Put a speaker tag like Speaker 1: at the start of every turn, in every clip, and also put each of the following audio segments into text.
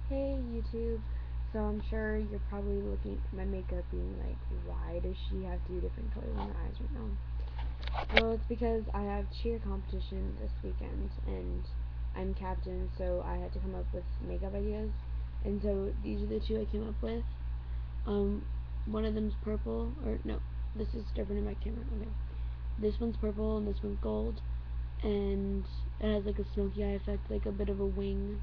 Speaker 1: Hey YouTube. So I'm sure you're probably looking at my makeup being like, why does she have two different colors in her eyes right now? Well, it's because I have cheer competition this weekend and I'm captain, so I had to come up with makeup ideas. And so these are the two I came up with. Um, one of them's purple, or no, this is different in my camera. Okay. This one's purple and this one's gold, and it has like a smoky eye effect, like a bit of a wing.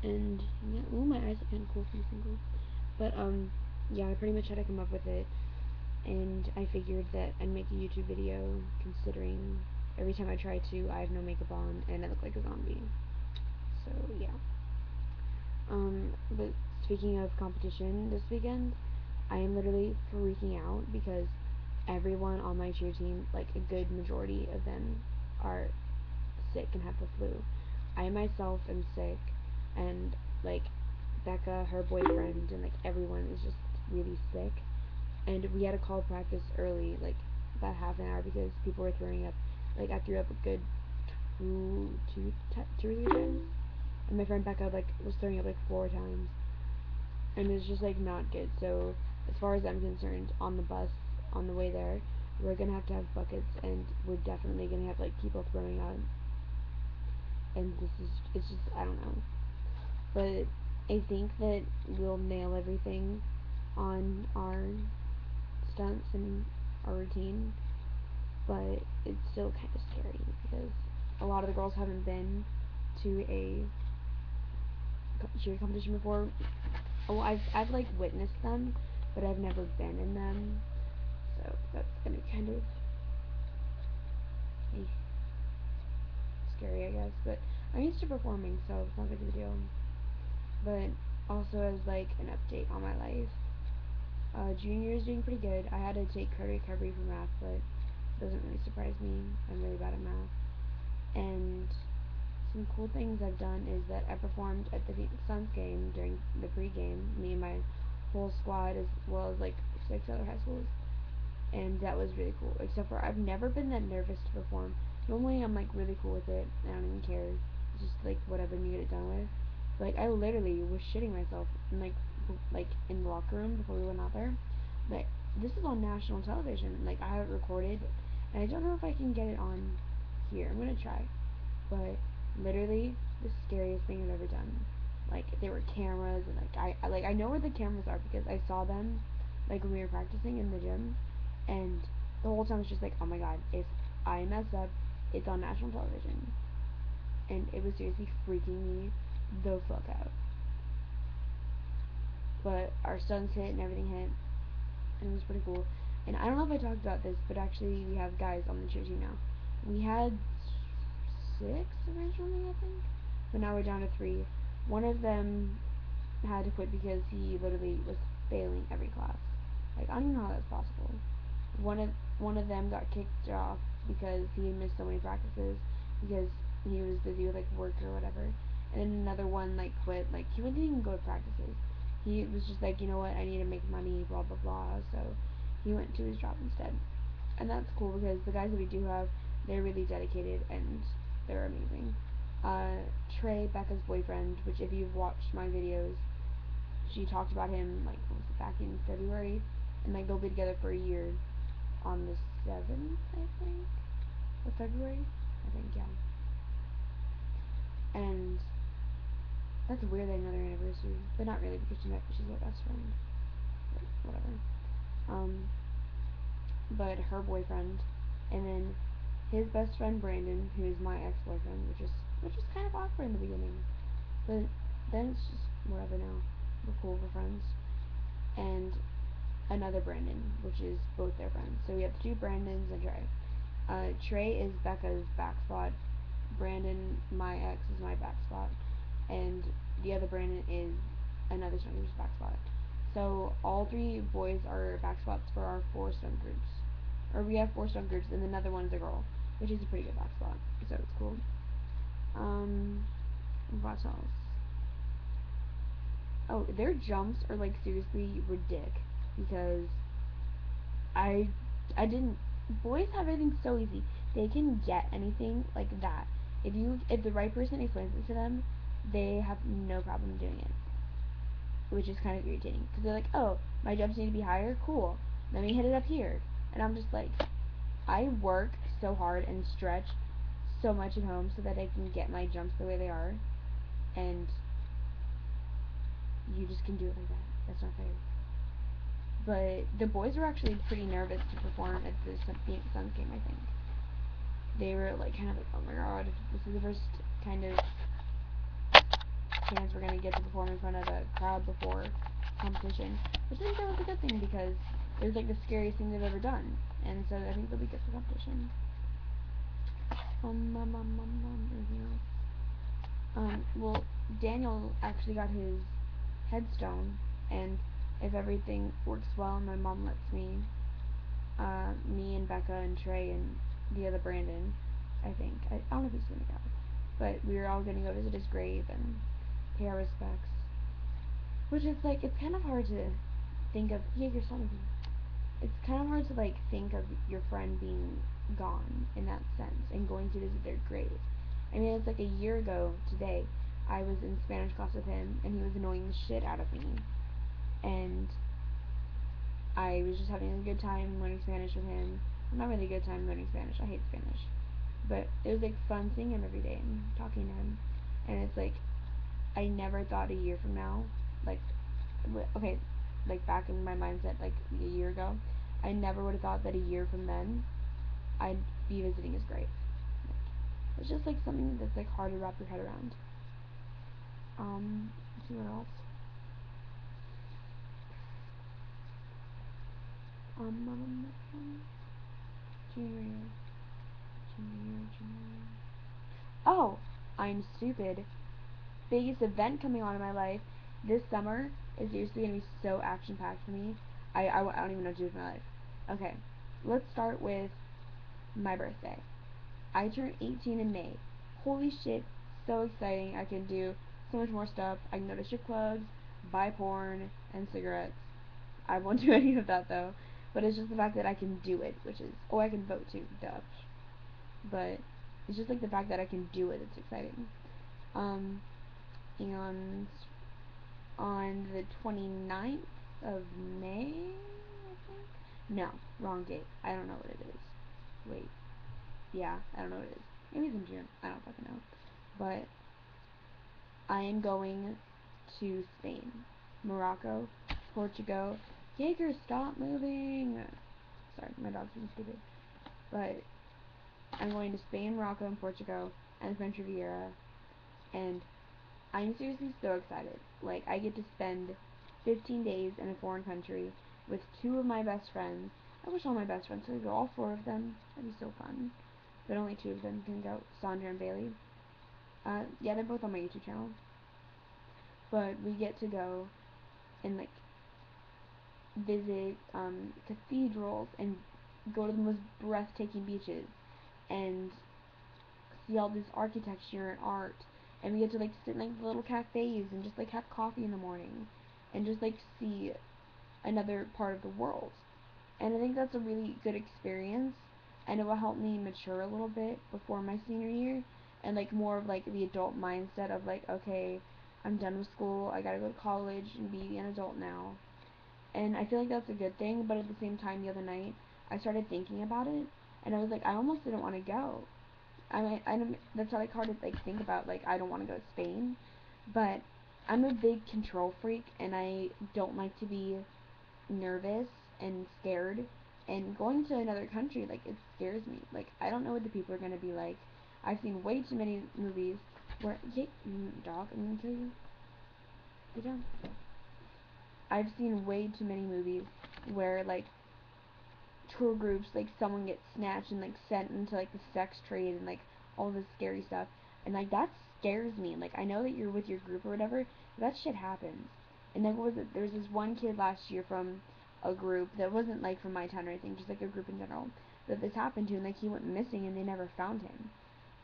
Speaker 1: And yeah, ooh, my eyes are kind of cool from single. But yeah, I pretty much had to come up with it, and I figured that I'd make a YouTube video considering every time I try to, I have no makeup on and I look like a zombie. So yeah. But speaking of competition this weekend, I am literally freaking out because everyone on my cheer team, like a good majority of them, are sick and have the flu. I myself am sick, and like Becca, her boyfriend, and like everyone is just really sick. And we had to call practice early, like about half an hour because people were throwing up. Like I threw up a good two or three times, and my friend Becca like was throwing up like four times, and it's just like not good. So as far as I'm concerned, on the bus on the way there, we're gonna have buckets, and we're definitely gonna have like people throwing up. And this is it's just I don't know, but I think that we'll nail everything on our stunts and our routine, but it's still kind of scary because a lot of the girls haven't been to a cheer competition before. Oh, I've like witnessed them, but I've never been in them, so that's gonna be kind of eh, scary, I guess. But I'm used to performing, so it's not a big deal. But also as like an update on my life, junior is doing pretty good. I had to take credit recovery for math, but it doesn't really surprise me. I'm really bad at math. And some cool things I've done is that I performed at the Phoenix Suns game during the pregame, me and my whole squad, as well as like six other high schools, and that was really cool. Except for I've never been that nervous to perform. Normally I'm like really cool with it. I don't even care. It's just like whatever you get it done with. Like I literally was shitting myself in like in the locker room before we went out there. But this is on national television. Like I have it recorded, and I don't know if I can get it on here. I'm gonna try. But literally the scariest thing I've ever done. Like there were cameras and I know where the cameras are because I saw them like when we were practicing in the gym, and the whole time it's just like, oh my god, if I mess up, it's on national television, and it was seriously freaking me the fuck out. But our stunts hit and everything hit, and it was pretty cool. And I don't know if I talked about this, but actually we have guys on the cheer team now. We had six originally, I think, but now we're down to three. One of them had to quit because he literally was failing every class. Like I don't even know how that's possible. One of one of them got kicked off because he missed so many practices because he was busy with like work or whatever. And then another one like quit. Like he didn't even go to practices. He was just like, you know what, I need to make money, blah blah blah. So he went to his job instead. And that's cool because the guys that we do have, they're really dedicated and they're amazing. Uh, Trey, Becca's boyfriend, which if you've watched my videos, she talked about him like what was it, back in February, and like they'll be together for a year on the 7th, I think, of February. I think, yeah. And that's weird that I know their anniversary, but not really because she's my best friend. But whatever. Um, but her boyfriend, and then his best friend Brandon, who's my ex-boyfriend, which is kind of awkward in the beginning, but then it's just whatever now. We're cool, we're friends. And another Brandon, which is both their friends. So we have two Brandons and Trey. Trey is Becca's back spot. Brandon, my ex, is my back spot, and the other Brandon is another stranger's back spot. So all three boys are back spots for our four stunt groups, or we have four stunt groups, and another one is a girl, which is a pretty good back spot. So it's cool. Um, what else? Oh, their jumps are like seriously ridiculous because I I didn't. Boys have everything so easy. They can get anything like that. If the right person explains it to them, they have no problem doing it. which is kind of irritating because they're like, oh, my jumps need to be higher. Cool. Let me hit it up here, and I'm just like, I work so hard and stretch so much at home so that I can get my jumps the way they are, and you just can do it like that. That's not fair. But the boys were actually pretty nervous to perform at the Suns game, I think. They were like kind of like, oh my god, this is the first kind of chance we're gonna get to perform in front of a crowd before competition. Which I think that was a good thing because it was like the scariest thing they've ever done. And so I think they'll be good for competition. Anything else? Well, Daniel actually got his headstone, and if everything works well and my mom lets me, me and Becca and Trey and the other Brandon, I think. I don't know if he's gonna go. But we were all gonna go visit his grave and pay our respects. Which is like, it's kind of hard to think of, yeah, your son. It's kind of hard to like think of your friend being gone in that sense and going to visit their grave. I mean, it's like a year ago today. I was in Spanish class with him, and he was annoying the shit out of me. And I was just having a good time learning Spanish with him. Well, not really a good time learning Spanish. I hate Spanish. But it was like fun seeing him every day and talking to him. And it's like, I never thought a year from now, like, okay, like back in my mindset, like a year ago, I never would have thought that a year from then, I'd be visiting his grave. Like, it's just like something that's like hard to wrap your head around. Let's see what else. Junior year, junior year. Oh, I'm stupid. Biggest event coming on in my life this summer is seriously gonna be so action packed for me. I don't even know what to do with my life. Okay, let's start with my birthday. I turn 18 in May. Holy shit, so exciting. I can do so much more stuff. I can go to strip clubs, buy porn, and cigarettes. I won't do any of that though. But it's just the fact that I can do it, which is, oh, I can vote too, duh. But it's just like the fact that I can do it, it's exciting. Um, and on the 29th of May, I think? No, wrong date. I don't know what it is. Wait. Yeah, I don't know what it is. Maybe it's in June. I don't fucking know. But I am going to Spain, Morocco, Portugal. Jaeger, stop moving. Sorry, my dog's being stupid. But I'm going to Spain, Morocco, and Portugal, and the French Riviera, and I'm seriously so excited. Like, I get to spend 15 days in a foreign country with two of my best friends. I wish all my best friends could go, all four of them. That'd be so fun. But only two of them can go, Sandra and Bailey. Yeah, they're both on my YouTube channel. But we get to go and, like, visit, cathedrals and go to the most breathtaking beaches and see all this architecture and art, and we get to like sit in like little cafes and just like have coffee in the morning and just like see another part of the world. And I think that's a really good experience, and it will help me mature a little bit before my senior year, and like more of like the adult mindset of like, okay, I'm done with school, I gotta go to college and be an adult now. And I feel like that's a good thing, but at the same time, the other night I started thinking about it, and I was like, I almost didn't want to go. I mean, that's like hard to like think about. Like, I don't want to go to Spain, but I'm a big control freak, and I don't like to be nervous and scared. And going to another country, like, it scares me. Like, I don't know what the people are gonna be like. I've seen way too many movies where, dog, I'm gonna kill you. Get down. I've seen way too many movies where like tour groups, like someone gets snatched and like sent into like the sex trade and like all this scary stuff, and like that scares me. Like, I know that you're with your group or whatever, but that shit happens. And then what was it? There was this one kid last year from a group that wasn't like from my town or anything, just like a group in general, that this happened to, and like he went missing and they never found him.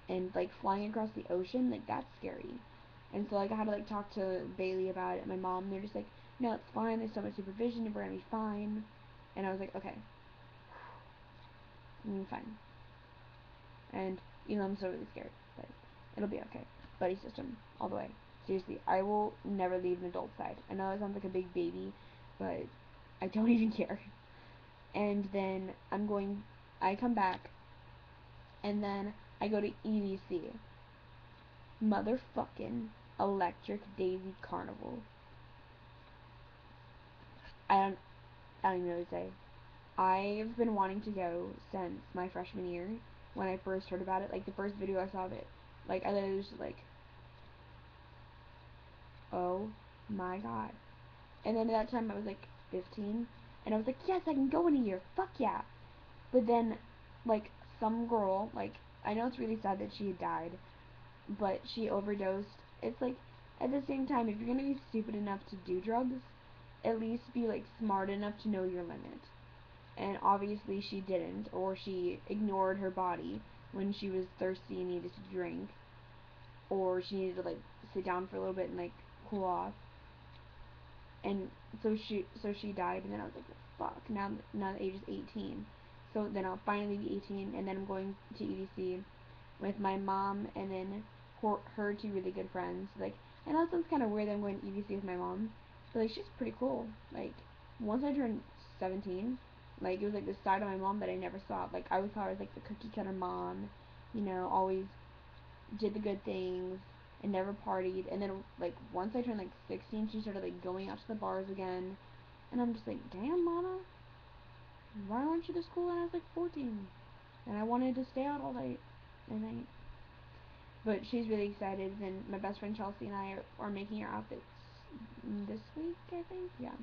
Speaker 1: And like flying across the ocean, like that's scary. And so like I had to like talk to Bailey about it and my mom, and they're just like, no, it's fine, there's so much supervision, we're gonna be fine. And I was like, okay, fine. And even though I'm so really scared, but it'll be okay. Buddy system all the way. Seriously, I will never leave an adult side. I know that sounds like a big baby, but I don't even care. And then I come back, and then I go to EDC. Motherfucking Electric Daisy Carnival. I don't, I don't even know what to say. I've been wanting to go since my freshman year when I first heard about it. Like the first video I saw of it, like I literally was just like, oh my god. And then at that time I was like 15, and I was like, yes, I can go in a year. Fuck yeah. But then, like some girl, like I know it's really sad that she had died, but she overdosed. It's like at the same time, if you're gonna be stupid enough to do drugs, at least be like smart enough to know your limit. And obviously she didn't, or she ignored her body when she was thirsty and needed to drink, or she needed to like sit down for a little bit and like cool off. And so she died, and then I was like, well, fuck. Now the age is 18, so then I'll finally be 18, and then I'm going to EDC with my mom, and then her two really good friends. Like, and that sounds kind of weird that I'm going to EDC with my mom, but like she's pretty cool. Like, once I turned 17, like it was like the side of my mom that I never saw. Like I always saw her as like the cookie cutter mom, always did the good things and never partied. And then like once I turned like 16, she started like going out to the bars again, and I'm just like, damn, mama, why weren't you this cool when I was like 14? And I wanted to stay out all night, and I but she's really excited, and my best friend Chelsea and I are making our outfits this week, I think. Yeah.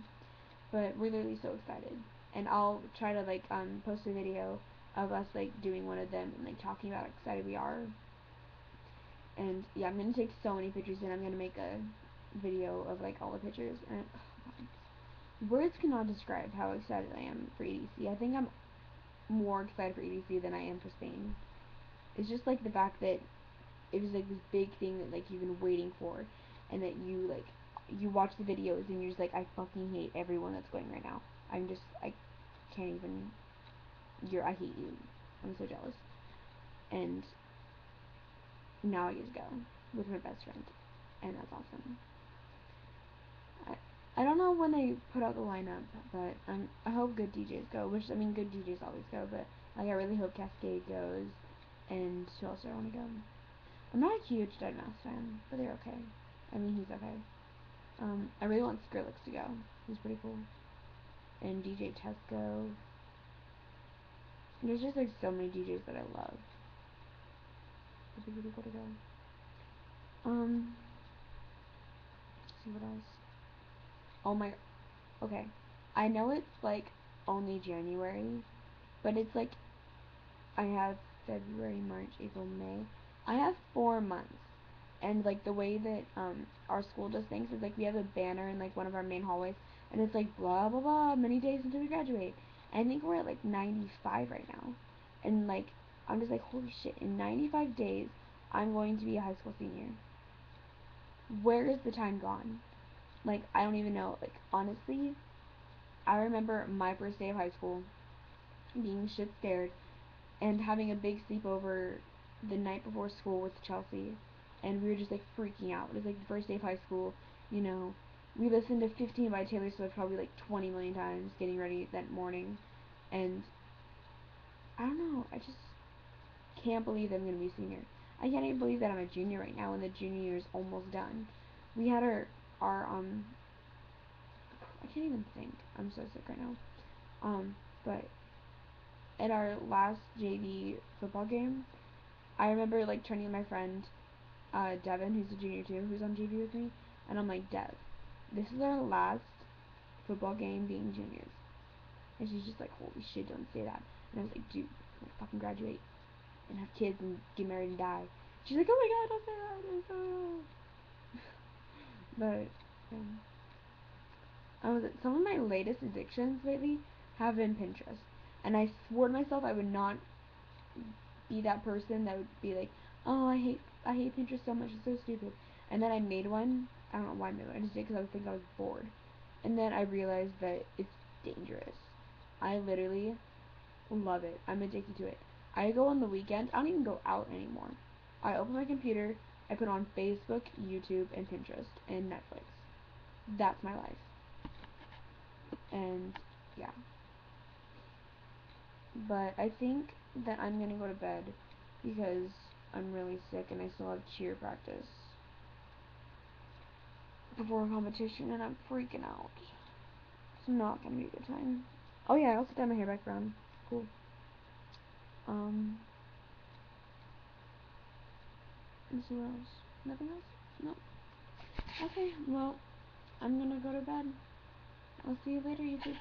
Speaker 1: But we're literally so excited. And I'll try to like post a video of us like doing one of them and like talking about how excited we are. And yeah, I'm gonna take so many pictures, and I'm gonna make a video of like all the pictures, and words cannot describe how excited I am for EDC. I think I'm more excited for EDC than I am for Spain. It's just like the fact that it was like this big thing that like you've been waiting for, and that you watch the videos and you're just like, I fucking hate everyone that's going right now. I can't even. I hate you. I'm so jealous. And now I get to go with my best friend, and that's awesome. I I don't know when they put out the lineup, but I hope good DJs go. Which I mean, good DJs always go, but like I really hope Cascade goes, and who else do I want to go? I'm not a huge Dead Mouse fan, but they're okay. I mean, he's okay. I really want Skrillex to go. He's pretty cool. And DJ Tesco. There's just like so many DJs that I love. It'd be really cool to go. Let's see what else. Oh my. Okay. I know it's like only January, but it's like I have February, March, April, May. I have 4 months. And like the way that our school does things is like we have a banner in like one of our main hallways, and it's like blah blah blah many days until we graduate. And I think we're at like 95 right now, and like I'm just like, holy shit, in 95 days I'm going to be a high school senior. Where is the time gone? Like I don't even know. Like honestly, I remember my first day of high school being shit scared and having a big sleepover the night before school with Chelsea, and we were just like freaking out. It was like the first day of high school, you know. We listened to 15 by Taylor Swift probably like 20 million times getting ready that morning, and I don't know. I just can't believe that I'm gonna be a senior. I can't even believe that I'm a junior right now, and the junior year is almost done. We had our. I can't even think. I'm so sick right now. But at our last JV football game, I remember like turning to my friend Devin, who's a junior too, who's on JV with me, and I'm like, Dev, this is our last football game being juniors. And she's just like, holy shit, don't say that. And I was like, dude, I'm gonna fucking graduate and have kids and get married and die. She's like, oh my god, don't say that. Don't say that. But some of my latest addictions lately have been Pinterest, and I swore to myself I would not be that person that would be like, oh, I hate Pinterest so much, it's so stupid. And then I made one. I don't know why I made one. I just did because I think I was bored. And then I realized that it's dangerous. I literally love it. I'm addicted to it. I go on the weekend. I don't even go out anymore. I open my computer I put on Facebook, YouTube, and Pinterest, and Netflix. That's my life. And yeah. But I think that I'm gonna go to bed because I'm really sick and I still have cheer practice before a competition and I'm freaking out. It's not gonna be a good time. Oh yeah, I also dyed my hair back brown. Cool. Um, let's see what else. Nothing else? No. Okay, well, I'm gonna go to bed. I'll see you later, YouTube.